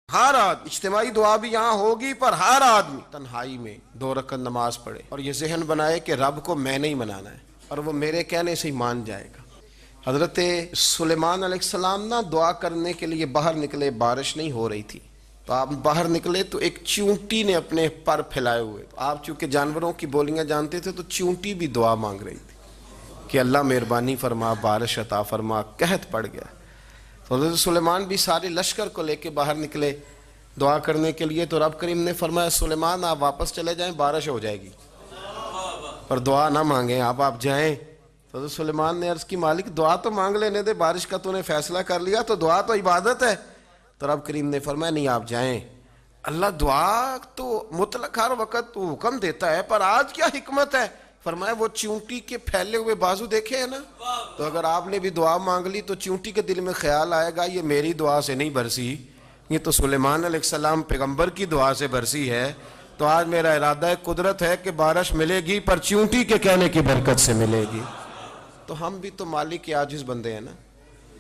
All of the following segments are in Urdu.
ہر آدمی اجتماعی دعا بھی یہاں ہوگی، پر ہر آدمی تنہائی میں 2 رکعت نماز پڑھے اور یہ ذہن بنائے کہ رب کو میں نے ہی منانا ہے اور وہ میرے کہنے سے ہی مان جائے گا۔ حضرت سلیمان علیہ السلام نا دعا کرنے کے لیے باہر نکلے، بارش نہیں ہو رہی تھی، تو آپ باہر نکلے تو ایک چیونٹی نے اپنے پر پھیلائے ہوئے، تو آپ چونکہ جانوروں کی بولیاں جانتے تھے تو چیونٹی بھی دعا مانگ رہی تھی کہ اللہ مہربانی فرما، بارش عطا فرما۔ قحط پڑ گیا تو حضرت سلیمان بھی سارے لشکر کو لے کے باہر نکلے دعا کرنے کے لیے، تو رب کریم نے فرمایا سلیمان آپ واپس چلے جائیں، بارش ہو جائے گی، پر دعا نہ مانگیں، آپ جائیں۔ تو حضرت سلیمان نے عرض کی مالک دعا تو مانگ لینے دے، بارش کا تو نے فیصلہ کر لیا، تو دعا تو عبادت ہے۔ تو رب کریم نے فرمایا نہیں آپ جائیں، اللہ دعا تو مطلق ہر وقت تو حکم دیتا ہے، پر آج کیا حکمت ہے؟ فرمایا وہ چیونٹی کے پھیلے ہوئے بازو دیکھے ہیں نا، تو اگر آپ نے بھی دعا مانگ لی تو چیونٹی کے دل میں خیال آئے گا یہ میری دعا سے نہیں برسی، یہ تو سلیمان علیہ السلام پیغمبر کی دعا سے برسی ہے، تو آج میرا ارادہ قدرت ہے کہ بارش ملے گی، پر چیونٹی کے کہنے کی برکت سے ملے گی۔ تو ہم بھی تو مالک کے عاجز بندے ہیں نا،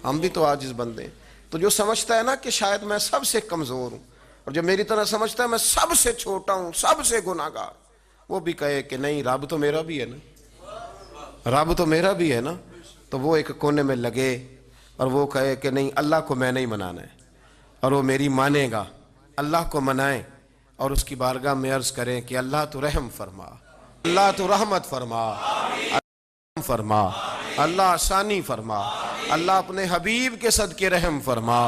ہم بھی تو عاجز بندے ہیں۔ تو جو سمجھتا ہے نا کہ شاید میں سب سے کمزور ہوں، اور جو میری طرح سمجھتا ہے میں سب سے چھوٹا ہوں، سب سے گناہگار، وہ بھی کہے کہ نہیں رب تو میرا بھی ہے نا، رب تو میرا بھی ہے نا، تو وہ ایک کونے میں لگے اور وہ کہے کہ نہیں اللہ کو میں نہیں منانا ہے، اور وہ میری مانے گا، اللہ کو منائیں اور اس کی بارگاہ میں عرض کریں کہ اللہ تو رحم فرما، اللہ تو رحمت فرما، اللہ آسانی فرما، اللہ اپنے حبیب کے صدقے رحم فرما،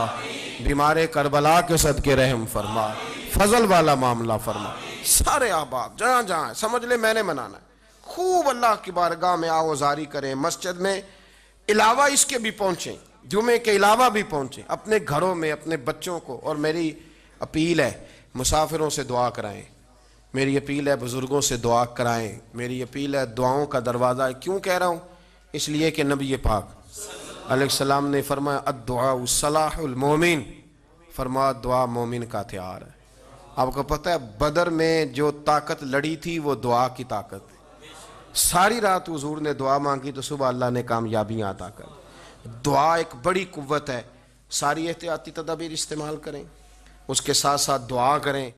بیمار کربلا کے صدقے رحم فرما، فضل والا معاملہ فرما۔ سارے احباب جہاں جہاں سمجھ لے میں نے منانا ہے، خوب اللہ کی بارگاہ میں آوازاری کریں، مسجد میں علاوہ اس کے بھی پہنچیں، جمعے کے علاوہ بھی پہنچیں، اپنے گھروں میں اپنے بچوں کو، اور میری اپیل ہے مسافروں سے دعا کرائیں، میری اپیل ہے بزرگوں سے دعا کرائیں، میری اپیل ہے دعاؤں کا دروازہ ہے۔ کیوں کہہ رہا ہوں؟ اس لیے کہ نبی پاک علیہ السلام نے فرمایا الدعاء صلاح المومن، فرمایا دعا مومن کا ہتھیار ہے۔ آپ کو پتہ ہے بدر میں جو طاقت لڑی تھی وہ دعا کی طاقت ہے، ساری رات حضور نے دعا مانگی تو صبح اللہ نے کامیابیاں عطا کر۔ دعا ایک بڑی قوت ہے، ساری احتیاطی تدابیر استعمال کریں، اس کے ساتھ ساتھ دعا کریں۔